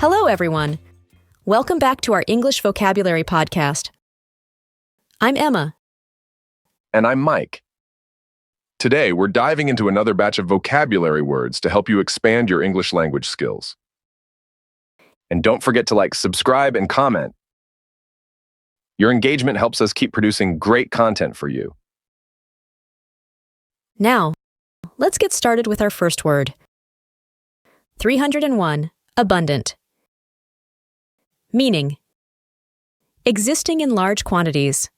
Hello, everyone. Welcome back to our English Vocabulary Podcast. I'm Emma. And I'm Mike. Today, we're diving into another batch of vocabulary words to help you expand your English language skills. And don't forget to subscribe, and comment. Your engagement helps us keep producing great content for you. Now, let's get started with our first word. 301. Abundant. Meaning: existing in large quantities.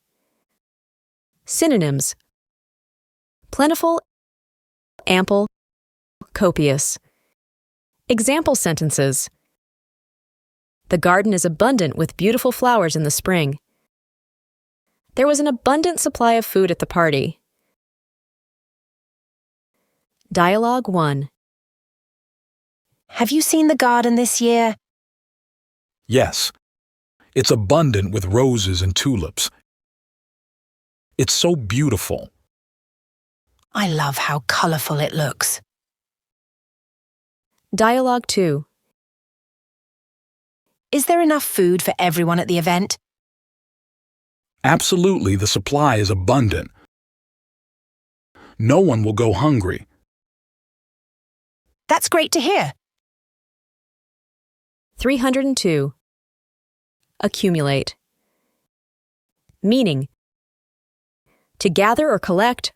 Synonyms: plentiful, ample, copious. Example sentences: the garden is abundant with beautiful flowers in the spring. There was an abundant supply of food at the party. Dialogue 1. Have you seen the garden this year? Yes, it's abundant with roses and tulips. It's so beautiful. I love how colorful it looks. Dialogue 2. Is there enough food for everyone at the event? Absolutely, the supply is abundant. No one will go hungry. That's great to hear. 302. Accumulate. Meaning: to gather or collect,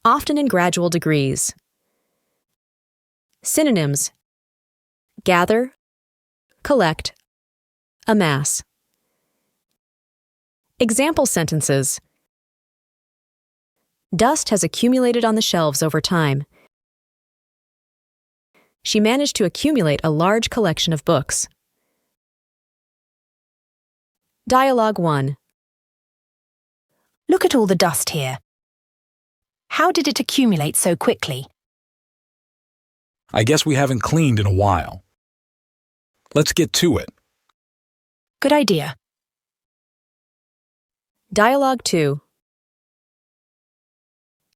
often in gradual degrees. Synonyms: gather, collect, amass. Example sentences: dust has accumulated on the shelves over time. She managed to accumulate a large collection of books. Dialogue 1. Look at all the dust here. How did it accumulate so quickly? I guess we haven't cleaned in a while. Let's get to it. Good idea. Dialogue 2.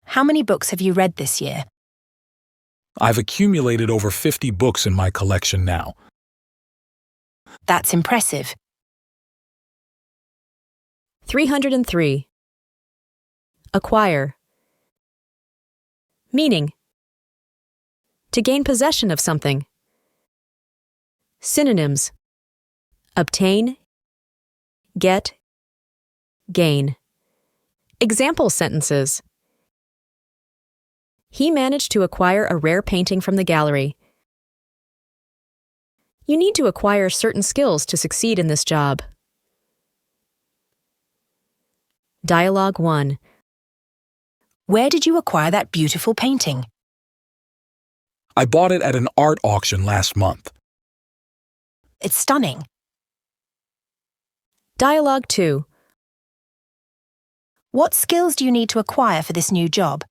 How many books have you read this year? I've accumulated over 50 books in my collection now. That's impressive. 303. Acquire. Meaning: to gain possession of something. Synonyms: obtain, get, gain. Example sentences: he managed to acquire a rare painting from the gallery. You need to acquire certain skills to succeed in this job. Dialogue 1. Where did you acquire that beautiful painting? I bought it at an art auction last month. It's stunning. Dialogue 2. What skills do you need to acquire for this new job?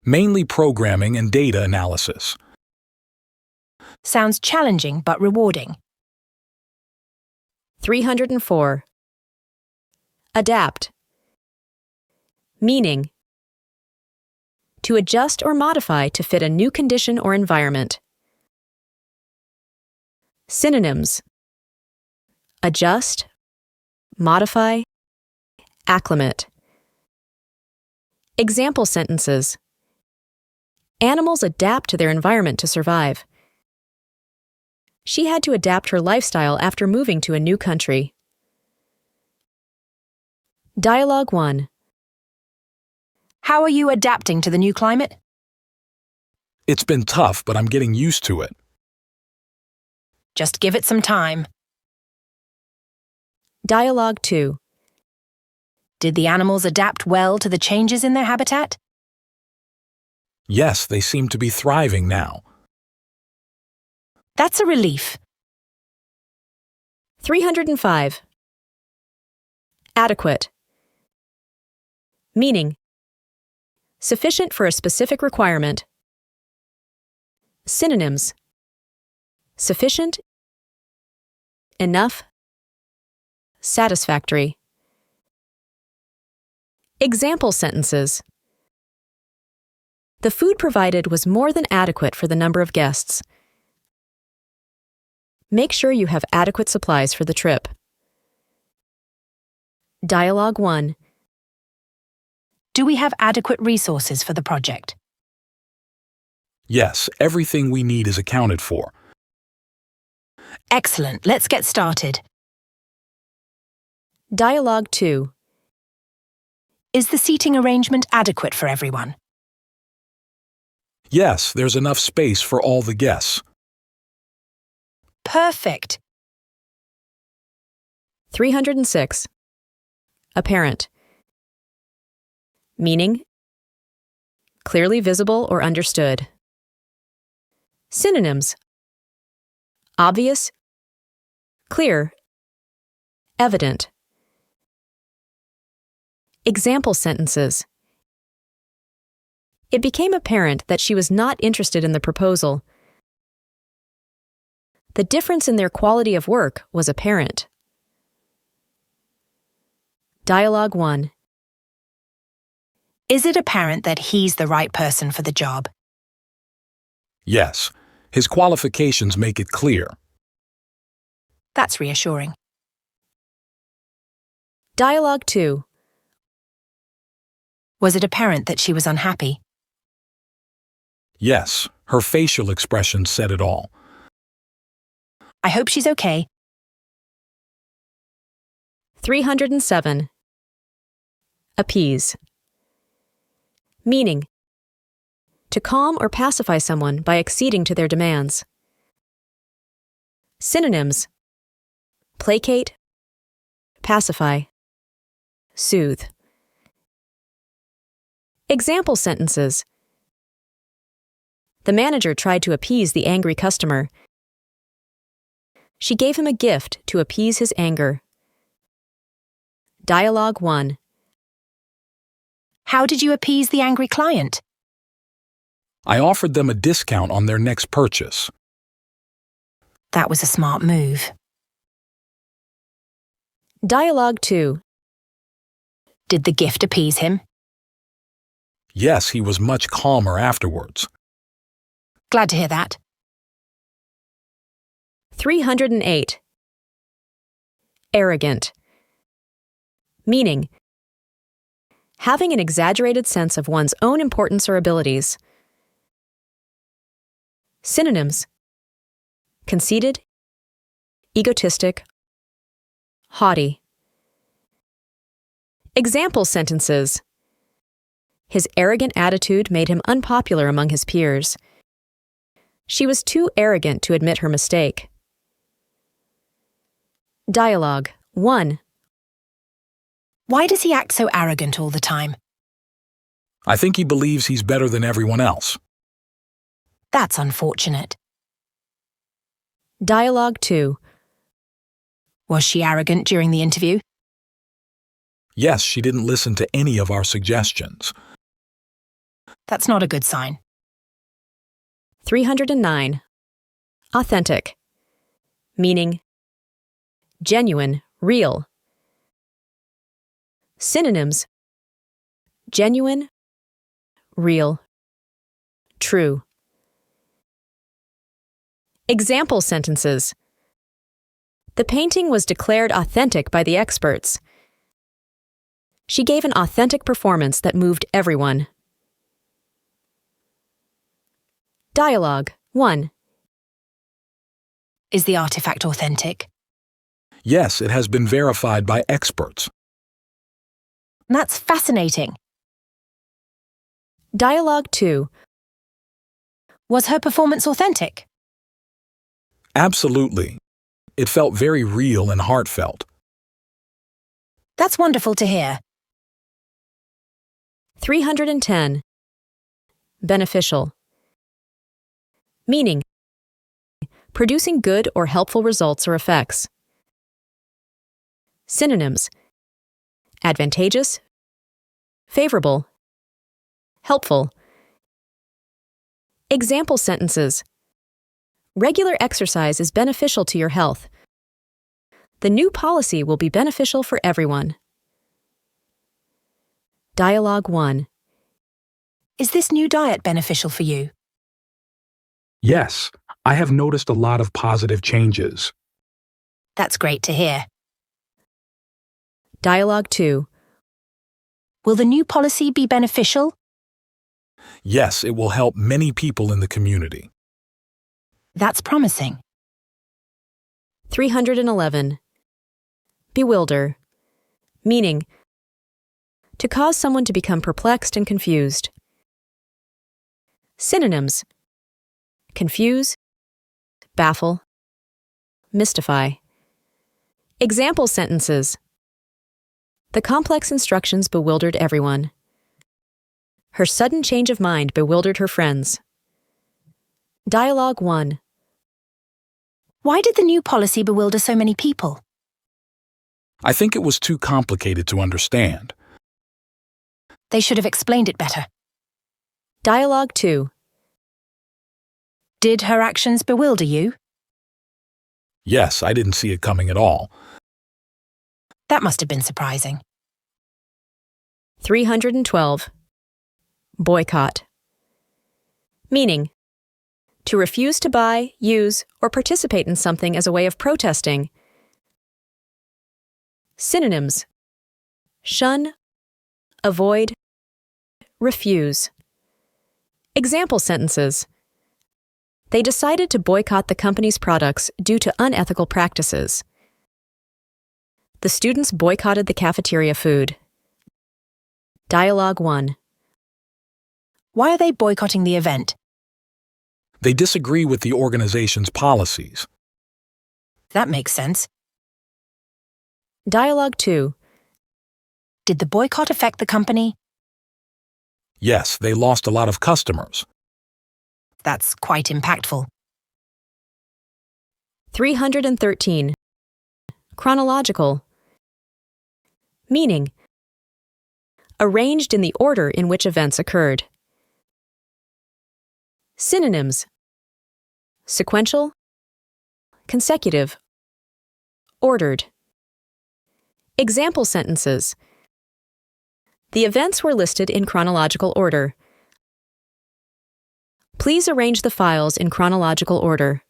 Mainly programming and data analysis. Sounds challenging but rewarding. 304. Adapt. Meaning: to adjust or modify to fit a new condition or environment. Synonyms: adjust, modify, acclimate. Example sentences: animals adapt to their environment to survive. She had to adapt her lifestyle after moving to a new country. Dialogue 1. How are you adapting to the new climate? It's been tough, but I'm getting used to it. Just give it some time. Dialogue 2. Did the animals adapt well to the changes in their habitat? Yes, they seem to be thriving now. That's a relief. 305. Adequate. Meaning: sufficient for a specific requirement. Synonyms: sufficient, enough, satisfactory. Example sentences: the food provided was more than adequate for the number of guests. Make sure you have adequate supplies for the trip. Dialogue 1. Do we have adequate resources for the project? Yes, everything we need is accounted for. Excellent. Let's get started. Dialogue 2. Is the seating arrangement adequate for everyone? Yes, there's enough space for all the guests. Perfect. 306. Apparent. Meaning: clearly visible or understood. Synonyms: obvious, clear, evident. Example sentences. It became apparent that she was not interested in the proposal. The difference in their quality of work was apparent. Dialogue 1. Is it apparent that he's the right person for the job? Yes, his qualifications make it clear. That's reassuring. Dialogue 2. Was it apparent that she was unhappy? Yes, her facial expression said it all. I hope she's okay. 307. Appease. Meaning: to calm or pacify someone by acceding to their demands. Synonyms: placate, pacify, soothe. Example sentences. The manager tried to appease the angry customer. She gave him a gift to appease his anger. Dialogue 1. How did you appease the angry client? I offered them a discount on their next purchase. That was a smart move. Dialogue 2. Did the gift appease him? Yes, he was much calmer afterwards. Glad to hear that. 308. Arrogant. Meaning: having an exaggerated sense of one's own importance or abilities. Synonyms: conceited, egotistic, haughty. Example sentences. His arrogant attitude made him unpopular among his peers. She was too arrogant to admit her mistake. Dialogue 1. Why does he act so arrogant all the time? I think he believes he's better than everyone else. That's unfortunate. Dialogue 2. Was she arrogant during the interview? Yes, she didn't listen to any of our suggestions. That's not a good sign. 309. Authentic. Meaning: genuine, real. Synonyms: genuine, real, true. Example sentences. The painting was declared authentic by the experts. She gave an authentic performance that moved everyone. Dialogue 1. Is the artifact authentic? Yes, it has been verified by experts. That's fascinating. Dialogue 2. Was her performance authentic? Absolutely. It felt very real and heartfelt. That's wonderful to hear. 310. Beneficial. Meaning: producing good or helpful results or effects. Synonyms: advantageous, favorable, helpful. Example sentences. Regular exercise is beneficial to your health. The new policy will be beneficial for everyone. Dialogue 1. Is this new diet beneficial for you? Yes, I have noticed a lot of positive changes. That's great to hear. Dialogue 2. Will the new policy be beneficial? Yes, it will help many people in the community. That's promising. 311. Bewilder. Meaning, to cause someone to become perplexed and confused. Synonyms: confuse, baffle, mystify. Example sentences: the complex instructions bewildered everyone. Her sudden change of mind bewildered her friends. Dialogue 1. Why did the new policy bewilder so many people? I think it was too complicated to understand. They should have explained it better. Dialogue 2. Did her actions bewilder you? Yes, I didn't see it coming at all. That must have been surprising. 312. Boycott. Meaning, to refuse to buy, use, or participate in something as a way of protesting. Synonyms: shun, avoid, refuse. Example sentences: they decided to boycott the company's products due to unethical practices. The students boycotted the cafeteria food. Dialogue 1. Why are they boycotting the event? They disagree with the organization's policies. That makes sense. Dialogue 2. Did the boycott affect the company? Yes, they lost a lot of customers. That's quite impactful. 313. Chronological. Meaning, arranged in the order in which events occurred. Synonyms: sequential, consecutive, ordered. Example sentences: the events were listed in chronological order. Please arrange the files in chronological order.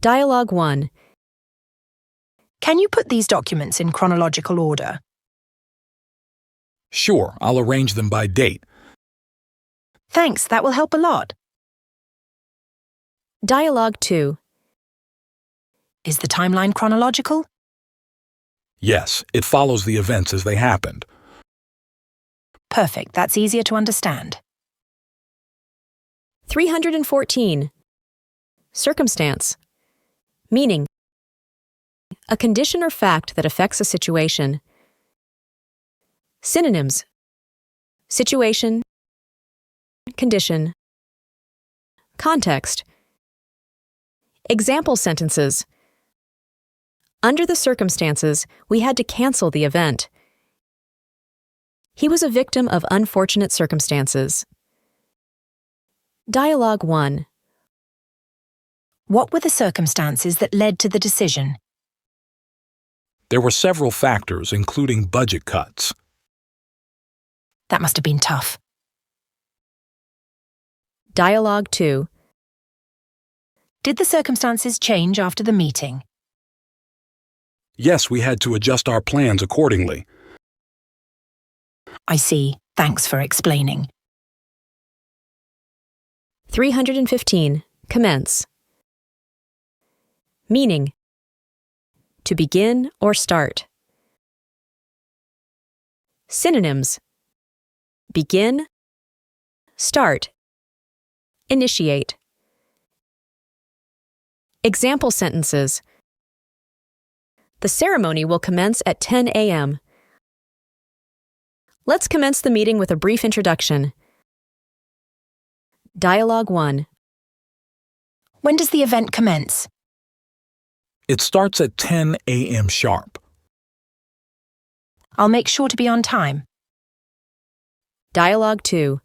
Dialogue 1. Can you put these documents in chronological order? Sure, I'll arrange them by date. Thanks, that will help a lot. Dialogue 2. Is the timeline chronological? Yes, it follows the events as they happened. Perfect, that's easier to understand. 314. Circumstance. Meaning, a condition or fact that affects a situation. Synonyms: situation, condition, context. Example sentences: under the circumstances, we had to cancel the event. He was a victim of unfortunate circumstances. Dialogue 1. What were the circumstances that led to the decision? There were several factors, including budget cuts. That must have been tough. Dialogue 2. Did the circumstances change after the meeting? Yes, we had to adjust our plans accordingly. I see. Thanks for explaining. 315. Commence. Meaning, to begin or start. Synonyms: begin, start, initiate. Example sentences: the ceremony will commence at 10 a.m. Let's commence the meeting with a brief introduction. Dialogue 1. When does the event commence? It starts at 10 a.m. sharp. I'll make sure to be on time. Dialogue 2.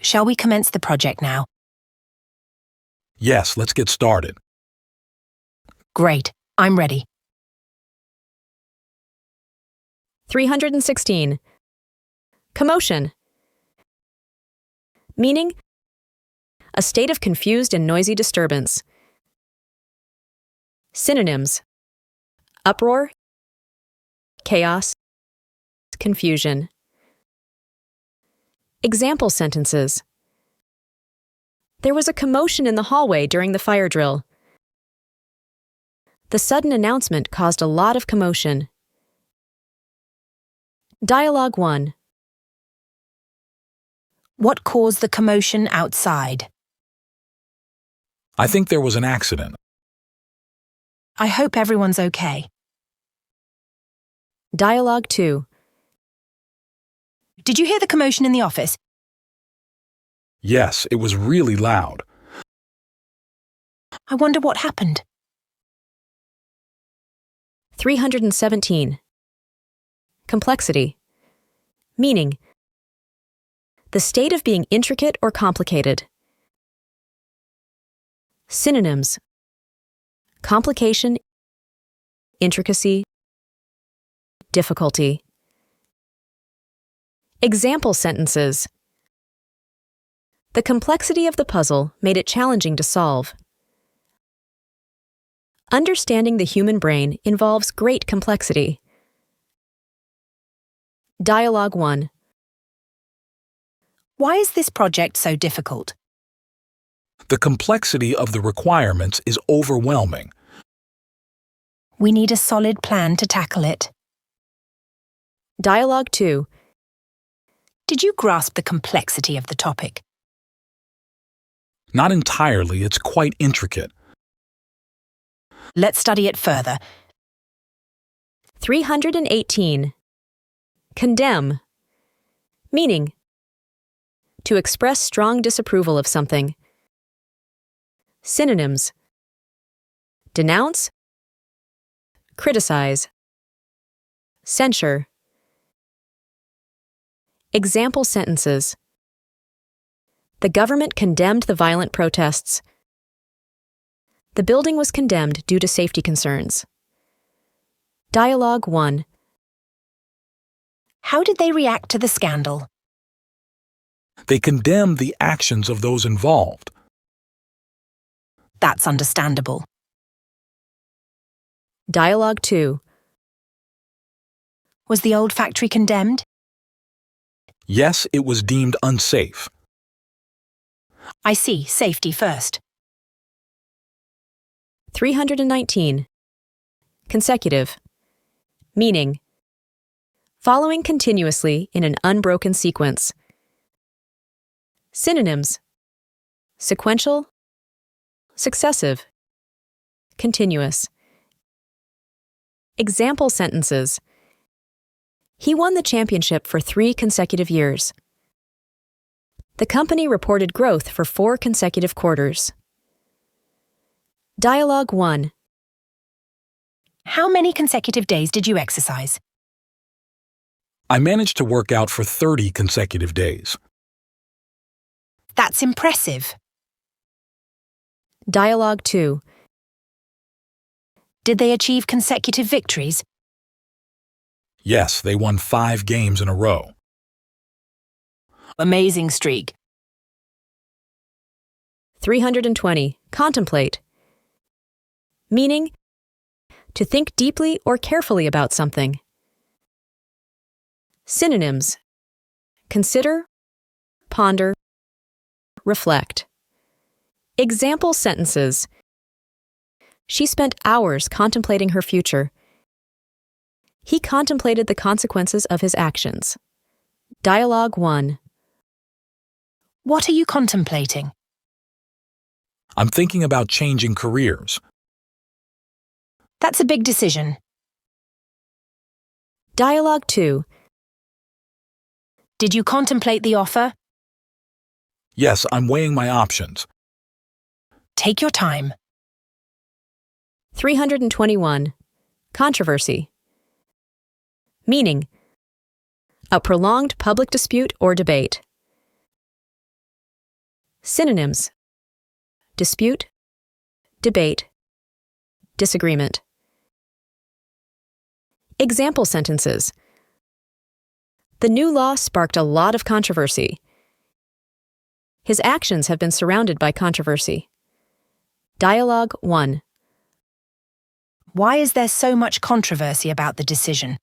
Shall we commence the project now? Yes, let's get started. Great. I'm ready. 316. Commotion. Meaning, a state of confused and noisy disturbance. Synonyms: uproar, chaos, confusion. Example sentences. There was a commotion in the hallway during the fire drill. The sudden announcement caused a lot of commotion. Dialogue 1. What caused the commotion outside? I think there was an accident. I hope everyone's okay. Dialogue 2. Did you hear the commotion in the office? Yes, it was really loud. I wonder what happened. 317. Complexity. Meaning: the state of being intricate or complicated. Synonyms: complication, intricacy, difficulty. Example sentences. The complexity of the puzzle made it challenging to solve. Understanding the human brain involves great complexity. Dialogue 1. Why is this project so difficult? The complexity of the requirements is overwhelming. We need a solid plan to tackle it. Dialogue 2. Did you grasp the complexity of the topic? Not entirely, it's quite intricate. Let's study it further. 318. Condemn. Meaning: to express strong disapproval of something. Synonyms: denounce, criticize, censure. Example sentences. The government condemned the violent protests. The building was condemned due to safety concerns. Dialogue 1. How did they react to the scandal? They condemned the actions of those involved. That's understandable. Dialogue 2. Was the old factory condemned? Yes, it was deemed unsafe. I see, safety first. 319. Consecutive. Meaning: following continuously in an unbroken sequence. Synonyms: sequential, successive, continuous. Example sentences. He won the championship for 3 consecutive years. The company reported growth for 4 consecutive quarters. Dialogue 1. How many consecutive days did you exercise? I managed to work out for 30 consecutive days. That's impressive. Dialogue 2. Did they achieve consecutive victories? Yes, they won 5 games in a row. Amazing streak. 320. Contemplate. Meaning: to think deeply or carefully about something. Synonyms: consider, ponder, reflect. Example sentences. She spent hours contemplating her future. He contemplated the consequences of his actions. Dialogue 1. What are you contemplating? I'm thinking about changing careers. That's a big decision. Dialogue 2. Did you contemplate the offer? Yes, I'm weighing my options. Take your time. 321. Controversy. Meaning: a prolonged public dispute or debate. Synonyms: dispute, debate, disagreement. Example sentences. The new law sparked a lot of controversy. His actions have been surrounded by controversy. Dialogue 1. Why is there so much controversy about the decision?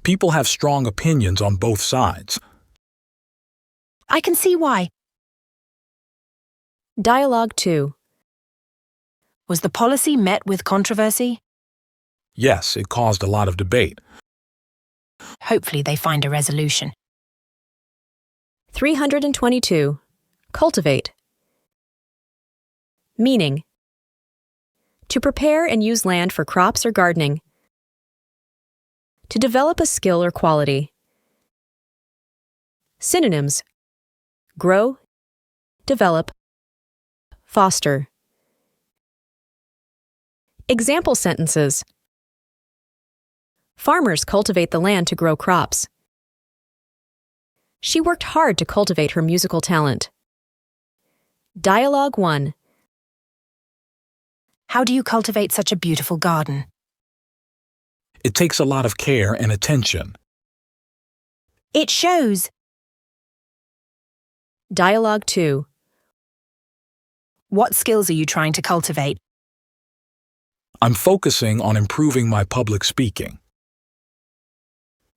People have strong opinions on both sides. I can see why. Dialogue 2. Was the policy met with controversy? Yes, it caused a lot of debate. Hopefully they find a resolution. 322. Cultivate. Meaning: to prepare and use land for crops or gardening. To develop a skill or quality. Synonyms: grow, develop, foster. Example sentences. Farmers cultivate the land to grow crops. She worked hard to cultivate her musical talent. Dialogue 1. How do you cultivate such a beautiful garden? It takes a lot of care and attention. It shows. Dialogue 2. What skills are you trying to cultivate? I'm focusing on improving my public speaking.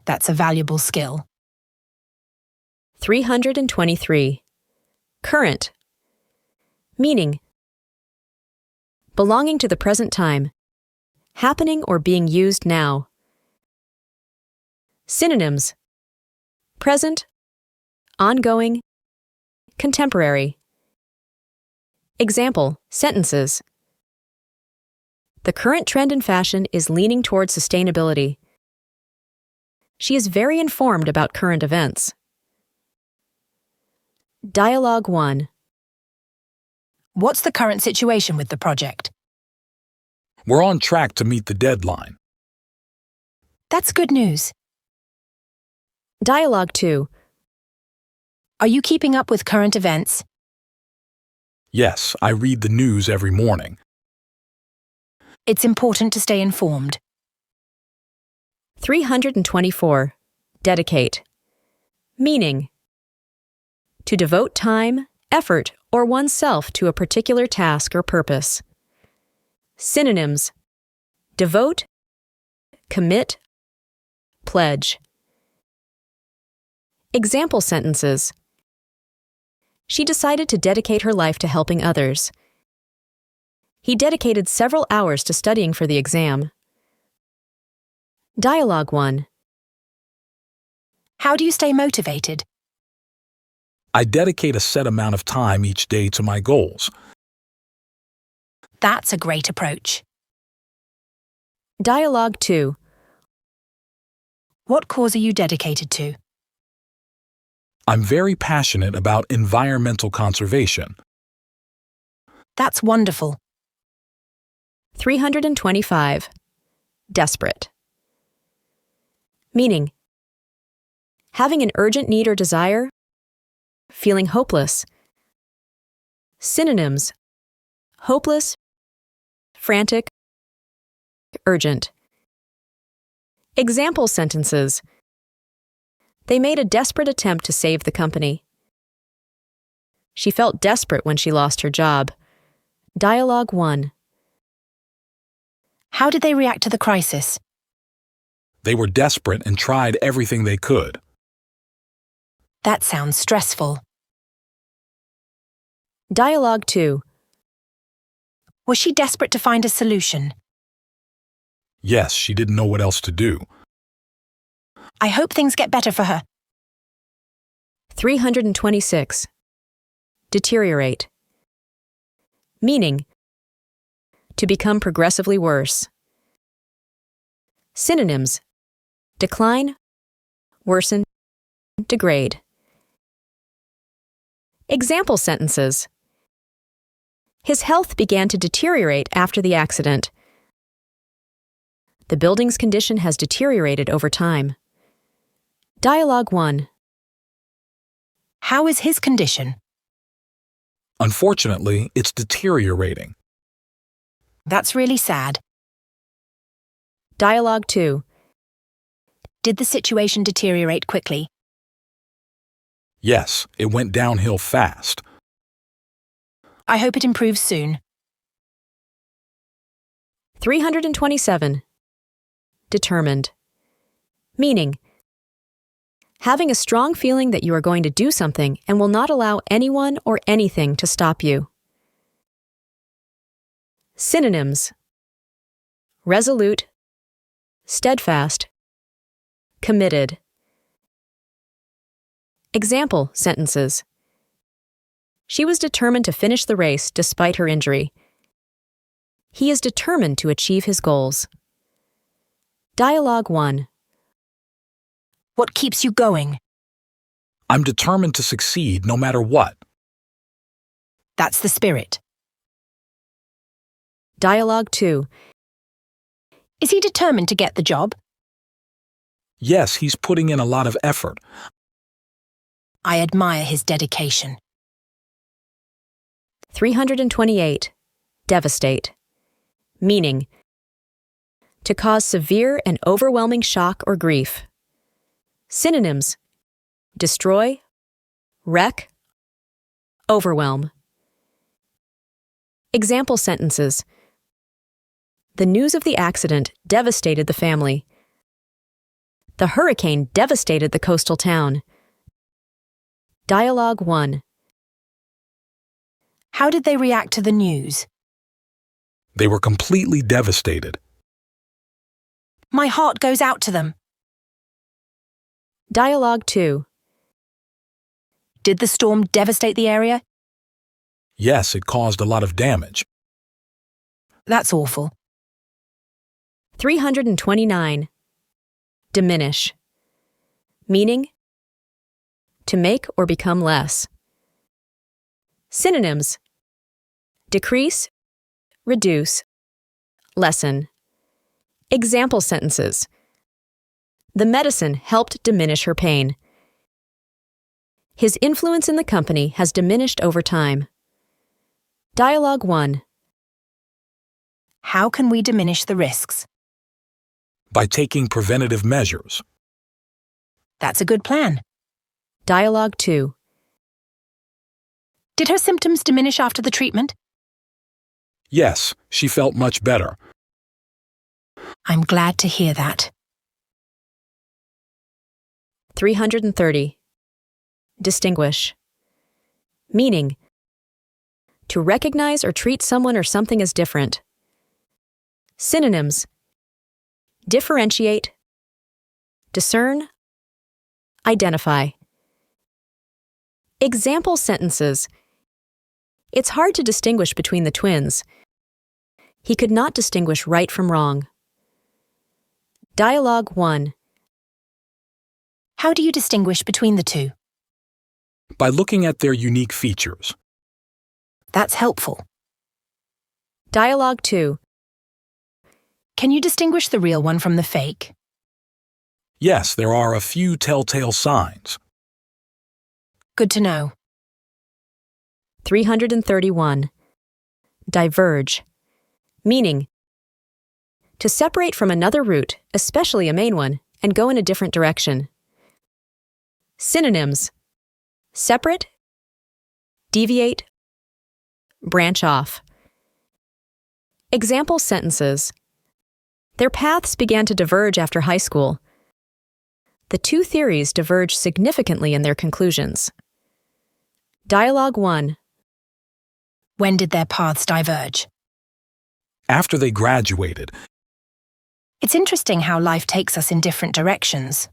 That's a valuable skill. 323. Current. Meaning: belonging to the present time, happening or being used now. Synonyms: present, ongoing, contemporary. Example sentences. The current trend in fashion is leaning toward sustainability. She is very informed about current events. Dialogue 1. What's the current situation with the project? We're on track to meet the deadline. That's good news. Dialogue 2. Are you keeping up with current events? Yes, I read the news every morning. It's important to stay informed. 324. Dedicate. Meaning: to devote time, effort, or oneself to a particular task or purpose. Synonyms: devote, commit, pledge. Example sentences. She decided to dedicate her life to helping others. He dedicated several hours to studying for the exam. Dialogue 1. How do you stay motivated? I dedicate a set amount of time each day to my goals. That's a great approach. Dialogue 2. What cause are you dedicated to? I'm very passionate about environmental conservation. That's wonderful. 325. Desperate. Meaning: having an urgent need or desire, feeling hopeless. Synonyms: hopeless, frantic, urgent. Example sentences. They made a desperate attempt to save the company. She felt desperate when she lost her job. Dialogue 1. How did they react to the crisis? They were desperate and tried everything they could. That sounds stressful. Dialogue 2. Was she desperate to find a solution? Yes, she didn't know what else to do. I hope things get better for her. 326. Deteriorate. Meaning: to become progressively worse. Synonyms: decline, worsen, degrade. Example sentences. His health began to deteriorate after the accident. The building's condition has deteriorated over time. Dialogue 1. How is his condition? Unfortunately, it's deteriorating. That's really sad. Dialogue 2. Did the situation deteriorate quickly? Yes, it went downhill fast. I hope it improves soon. 327. Determined. Meaning, having a strong feeling that you are going to do something and will not allow anyone or anything to stop you. Synonyms: resolute, steadfast, committed. Example sentences. She was determined to finish the race despite her injury. He is determined to achieve his goals. Dialogue 1. What keeps you going? I'm determined to succeed no matter what. That's the spirit. Dialogue 2. Is he determined to get the job? Yes, he's putting in a lot of effort. I admire his dedication. 328. Devastate. Meaning, to cause severe and overwhelming shock or grief. Synonyms: destroy, wreck, overwhelm. Example sentences. The news of the accident devastated the family. The hurricane devastated the coastal town. Dialogue 1. How did they react to the news? They were completely devastated. My heart goes out to them. Dialogue 2. Did the storm devastate the area? Yes, it caused a lot of damage. That's awful. 329. Diminish. Meaning, to make or become less. Synonyms: decrease, reduce, lessen. Example sentences. The medicine helped diminish her pain. His influence in the company has diminished over time. Dialogue 1. How can we diminish the risks? By taking preventative measures. That's a good plan. Dialogue 2. Did her symptoms diminish after the treatment? Yes, she felt much better. I'm glad to hear that. 330. Distinguish. Meaning, to recognize or treat someone or something as different. Synonyms: differentiate, discern, identify. Example sentences. It's hard to distinguish between the twins. He could not distinguish right from wrong. Dialogue 1. How do you distinguish between the two? By looking at their unique features. That's helpful. Dialogue 2. Can you distinguish the real one from the fake? Yes, there are a few telltale signs. Good to know. 331. Diverge. Meaning, to separate from another route, especially a main one, and go in a different direction. Synonyms: separate, deviate, branch off. Example sentences. Their paths began to diverge after high school. The two theories diverge significantly in their conclusions. Dialogue 1. When did their paths diverge? After they graduated. It's interesting how life takes us in different directions.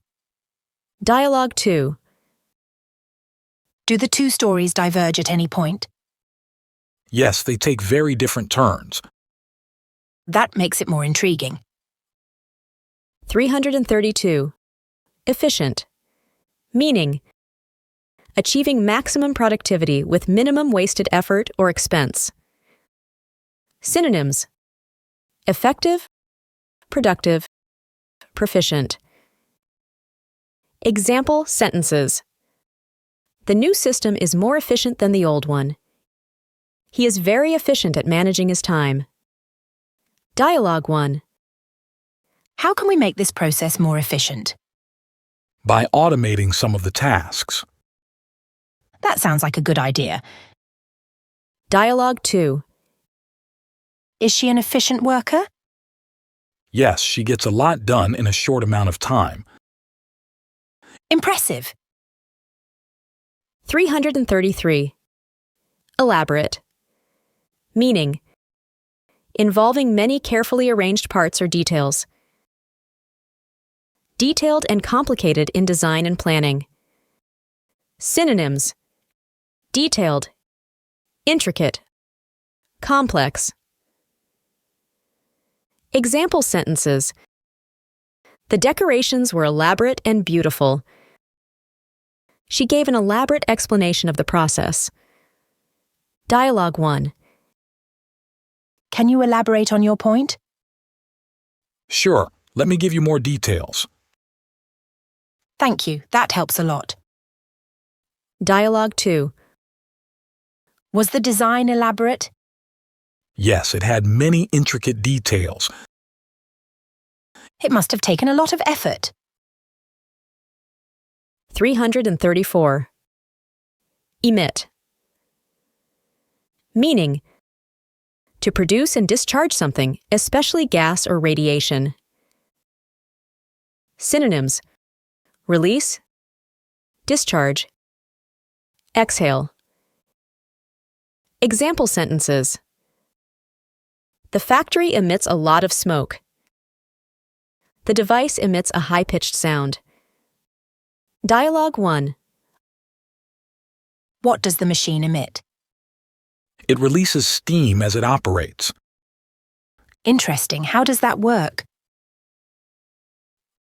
Dialogue 2. Do the two stories diverge at any point? Yes, they take very different turns. That makes it more intriguing. 332. Efficient. Meaning, achieving maximum productivity with minimum wasted effort or expense. Synonyms: effective, productive, proficient. Example sentences. The new system is more efficient than the old one. He is very efficient at managing his time. Dialogue 1. How can we make this process more efficient? By automating some of the tasks. That sounds like a good idea. Dialogue 2. Is she an efficient worker? Yes, she gets a lot done in a short amount of time. Impressive. 333. Elaborate. Meaning: involving many carefully arranged parts or details. Detailed and complicated in design and planning. Synonyms: detailed, intricate, complex. Example sentences: the decorations were elaborate and beautiful. She gave an elaborate explanation of the process. Dialogue 1. Can you elaborate on your point? Sure, let me give you more details. Thank you, that helps a lot. Dialogue 2. Was the design elaborate? Yes, it had many intricate details. It must have taken a lot of effort. 334. Emit. Meaning: to produce and discharge something, especially gas or radiation. Synonyms: release, discharge, exhale. Example sentences: the factory emits a lot of smoke. The device emits a high-pitched sound. Dialogue 1. What does the machine emit? It releases steam as it operates. Interesting, how does that work?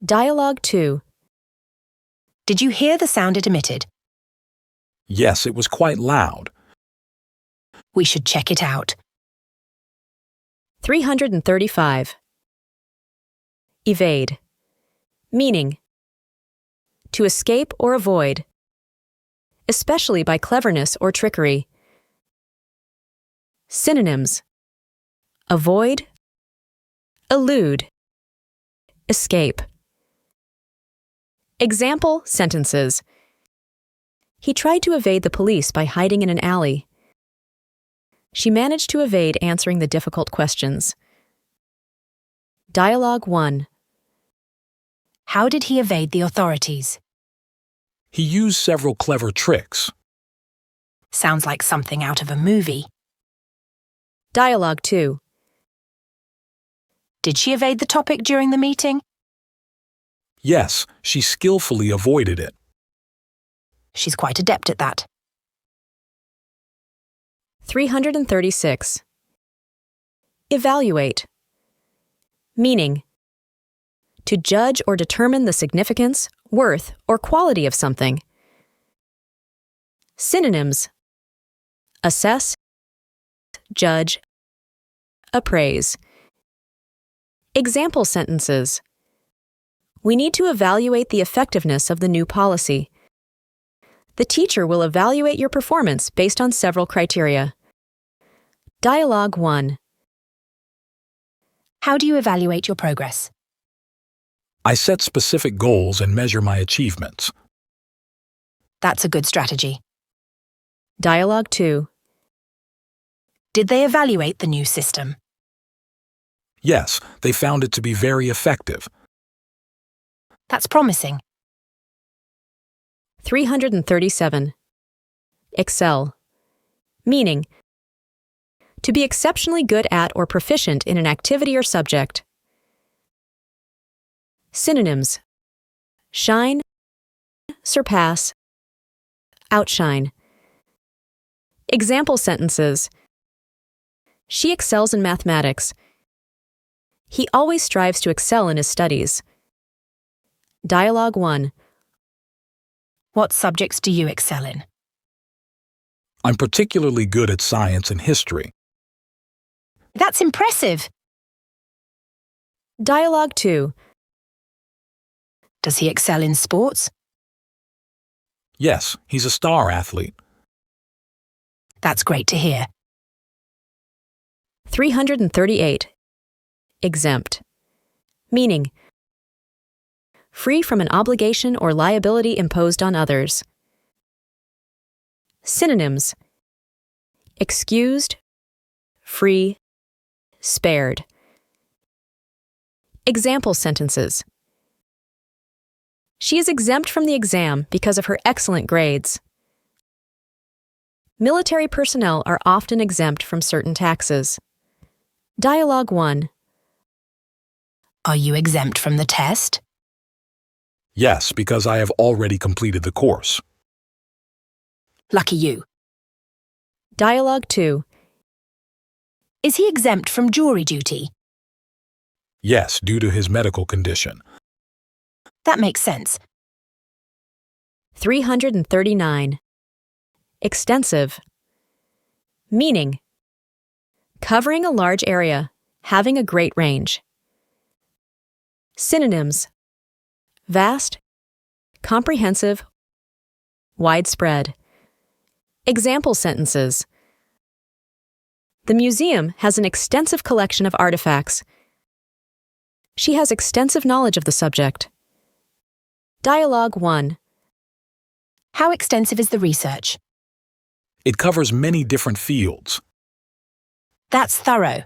Dialogue 2. Did you hear the sound it emitted? Yes, it was quite loud. We should check it out. 335. Evade. Meaning: to escape or avoid, especially by cleverness or trickery. Synonyms: avoid, elude, escape. Example sentences: he tried to evade the police by hiding in an alley. She managed to evade answering the difficult questions. Dialogue 1. How did he evade the authorities? He used several clever tricks. Sounds like something out of a movie. Dialogue 2. Did she evade the topic during the meeting? Yes, she skillfully avoided it. She's quite adept at that. 336. Evaluate. Meaning: to judge or determine the significance, worth, or quality of something. Synonyms: assess, judge, appraise. Example sentences: we need to evaluate the effectiveness of the new policy. The teacher will evaluate your performance based on several criteria. Dialogue 1. How do you evaluate your progress? I set specific goals and measure my achievements. That's a good strategy. Dialogue 2. Did they evaluate the new system? Yes, they found it to be very effective. That's promising. 337. Excel. Meaning: to be exceptionally good at or proficient in an activity or subject. Synonyms: shine, surpass, outshine. Example sentences: she excels in mathematics. He always strives to excel in his studies. Dialogue 1. What subjects do you excel in? I'm particularly good at science and history. That's impressive. Dialogue 2. Does he excel in sports? Yes, he's a star athlete. That's great to hear. 338. Exempt. Meaning: free from an obligation or liability imposed on others. Synonyms: excused, free, spared. Example sentences. She is exempt from the exam because of her excellent grades. Military personnel are often exempt from certain taxes. Dialogue 1. Are you exempt from the test? Yes, because I have already completed the course. Lucky you. Dialogue 2. Is he exempt from jury duty? Yes, due to his medical condition. That makes sense. 339. Extensive. Meaning: covering a large area, having a great range. Synonyms: vast, comprehensive, widespread. Example sentences. The museum has an extensive collection of artifacts. She has extensive knowledge of the subject. Dialogue 1. How extensive is the research? It covers many different fields. That's thorough.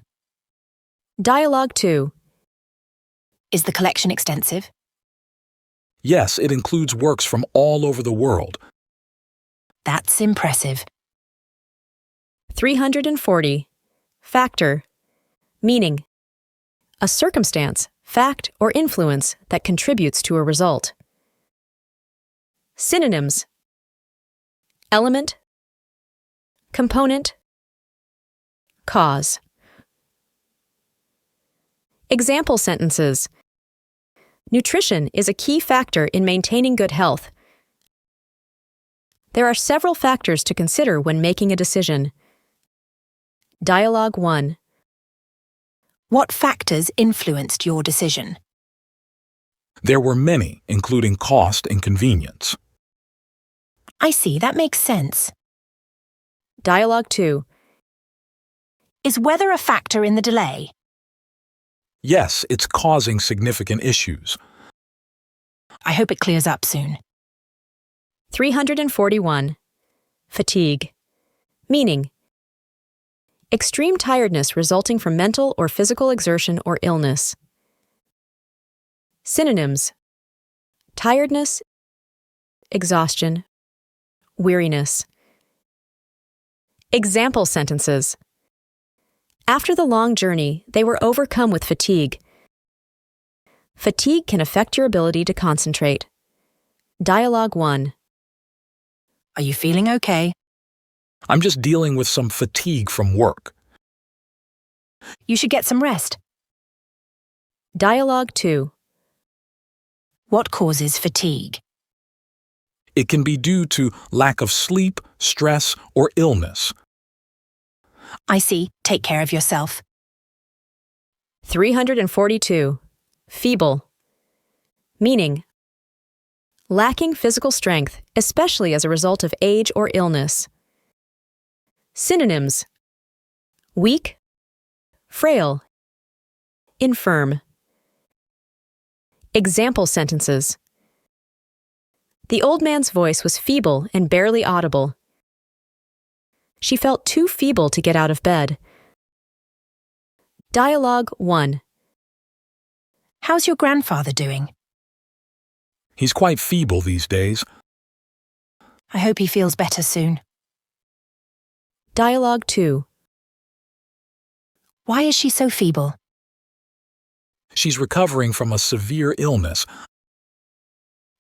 Dialogue 2. Is the collection extensive? Yes, it includes works from all over the world. That's impressive. 340. Factor. Meaning: a circumstance, fact, or influence that contributes to a result. Synonyms: element, component, cause. Example sentences. Nutrition is a key factor in maintaining good health. There are several factors to consider when making a decision. Dialogue 1. What factors influenced your decision? There were many, including cost and convenience. I see, that makes sense. Dialogue 2. Is weather a factor in the delay? Yes, it's causing significant issues. I hope it clears up soon. 341. Fatigue. Meaning: extreme tiredness resulting from mental or physical exertion or illness. Synonyms: tiredness, exhaustion, weariness. Example sentences. After the long journey, they were overcome with fatigue. Fatigue can affect your ability to concentrate. Dialogue 1. Are you feeling okay? I'm just dealing with some fatigue from work. You should get some rest. Dialogue 2. What causes fatigue? It can be due to lack of sleep, stress, or illness. I see. Take care of yourself. 342. Feeble. Meaning: lacking physical strength, especially as a result of age or illness. Synonyms: weak, frail, infirm. Example sentences. The old man's voice was feeble and barely audible. She felt too feeble to get out of bed. Dialogue 1. How's your grandfather doing? He's quite feeble these days. I hope he feels better soon. Dialogue 2. Why is she so feeble? She's recovering from a severe illness.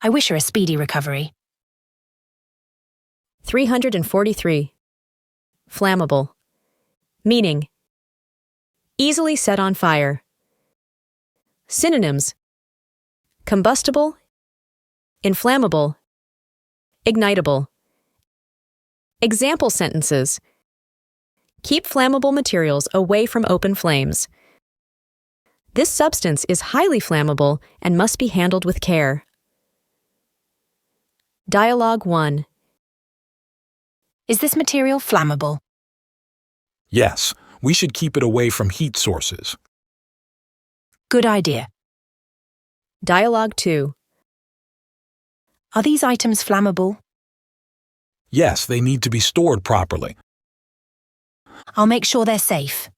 I wish her a speedy recovery. 343. Flammable. Meaning: easily set on fire. Synonyms: combustible, inflammable, ignitable. Example sentences. Keep flammable materials away from open flames. This substance is highly flammable and must be handled with care. Dialogue 1. Is this material flammable? Yes, we should keep it away from heat sources. Good idea. Dialogue 2. Are these items flammable? Yes, they need to be stored properly. I'll make sure they're safe.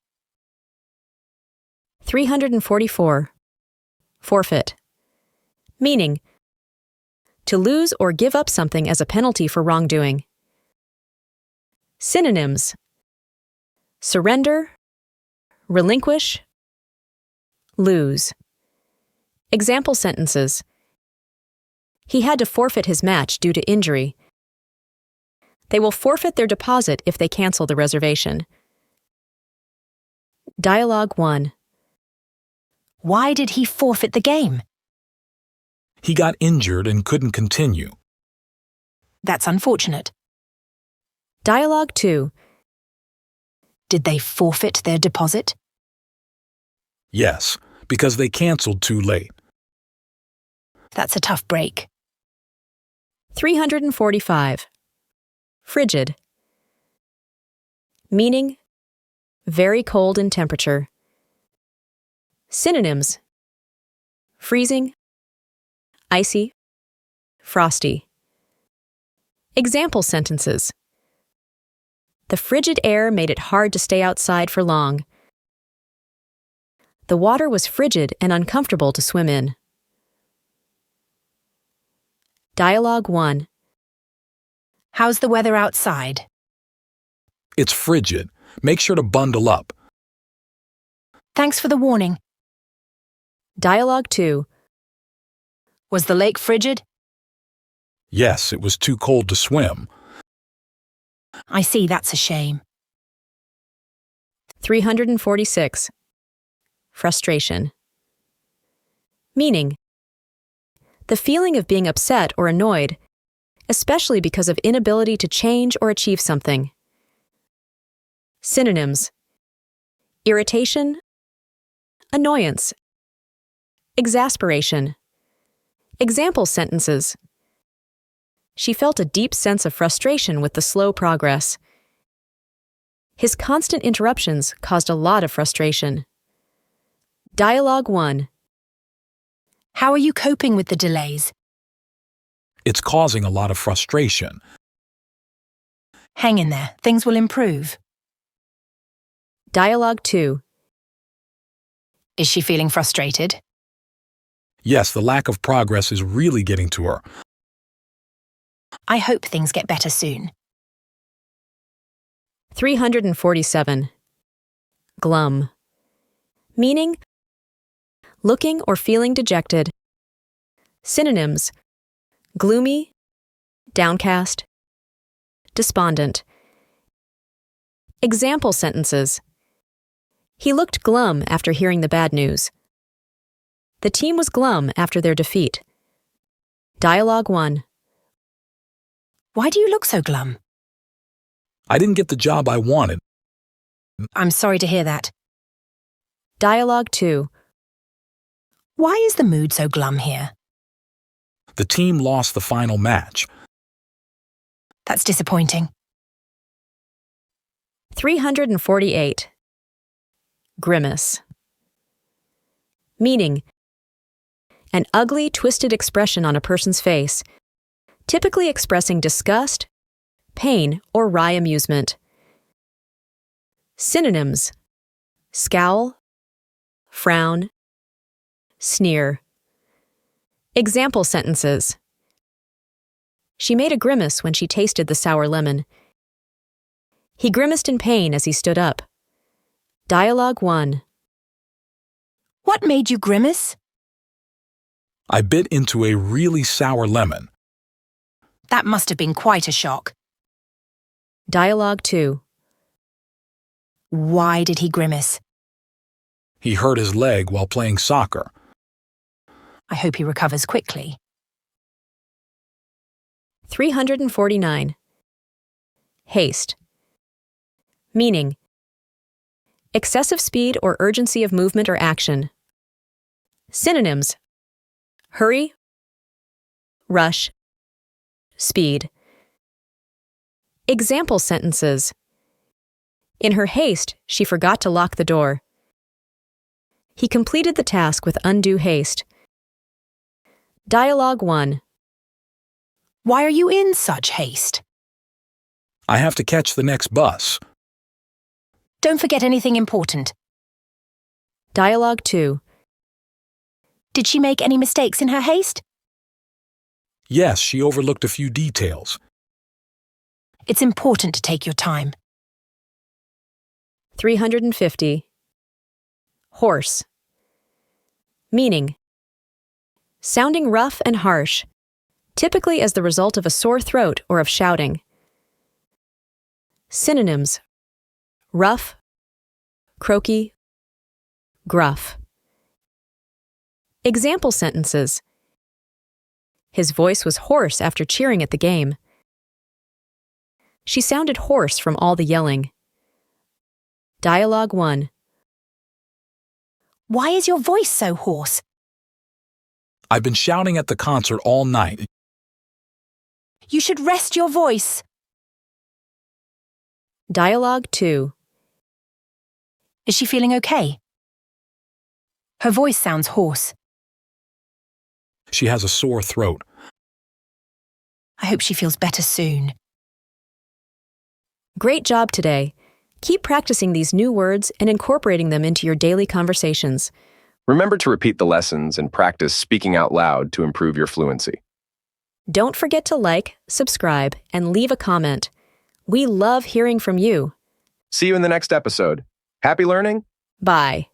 344. Forfeit. Meaning, to lose or give up something as a penalty for wrongdoing. Synonyms: surrender, relinquish, lose. Example sentences: he had to forfeit his match due to injury. They will forfeit their deposit if they cancel the reservation. Dialogue 1. Why did he forfeit the game? He got injured and couldn't continue. That's unfortunate. Dialogue 2. Did they forfeit their deposit? Yes, because they canceled too late. That's a tough break. 345. Frigid. Meaning, very cold in temperature. Synonyms: freezing, icy, frosty. Example sentences: the frigid air made it hard to stay outside for long. The water was frigid and uncomfortable to swim in. Dialogue 1. How's the weather outside? It's frigid. Make sure to bundle up. Thanks for the warning. Dialogue 2. Was the lake frigid? Yes, it was too cold to swim. I see, that's a shame. 346. Frustration. Meaning, the feeling of being upset or annoyed, especially because of inability to change or achieve something. Synonyms: irritation, annoyance, exasperation. Example sentences: she felt a deep sense of frustration with the slow progress. His constant interruptions caused a lot of frustration. Dialogue 1. How are you coping with the delays? It's causing a lot of frustration. Hang in there, things will improve. Dialogue 2. Is she feeling frustrated? Yes, the lack of progress is really getting to her. I hope things get better soon. 347. Glum. Meaning, looking or feeling dejected. Synonyms: gloomy, downcast, despondent. Example sentences: he looked glum after hearing the bad news. The team was glum after their defeat. Dialogue 1. Why do you look so glum? I didn't get the job I wanted. I'm sorry to hear that. Dialogue 2. Why is the mood so glum here? The team lost the final match. That's disappointing. 348. Grimace. Meaning, an ugly, twisted expression on a person's face, typically expressing disgust, pain, or wry amusement. Synonyms: scowl, frown, sneer. Example sentences: she made a grimace when she tasted the sour lemon. He grimaced in pain as he stood up. Dialogue 1. What made you grimace? I bit into a really sour lemon. That must have been quite a shock. Dialogue 2. Why did he grimace? He hurt his leg while playing soccer. I hope he recovers quickly. 349. Haste. Meaning, excessive speed or urgency of movement or action. Synonyms: hurry, rush, speed. Example sentences: in her haste, she forgot to lock the door. He completed the task with undue haste. Dialogue 1. Why are you in such haste? I have to catch the next bus. Don't forget anything important. Dialogue 2. Did she make any mistakes in her haste? Yes, she overlooked a few details. It's important to take your time. 350. Hoarse. Meaning: sounding rough and harsh, typically as the result of a sore throat or of shouting. Synonyms: rough, croaky, gruff. Example sentences: his voice was hoarse after cheering at the game. She sounded hoarse from all the yelling. Dialogue 1. Why is your voice so hoarse? I've been shouting at the concert all night. You should rest your voice. Dialogue 2. Is she feeling okay? Her voice sounds hoarse. She has a sore throat. I hope she feels better soon. Great job today. Keep practicing these new words and incorporating them into your daily conversations. Remember to repeat the lessons and practice speaking out loud to improve your fluency. Don't forget to like, subscribe, and leave a comment. We love hearing from you. See you in the next episode. Happy learning! Bye.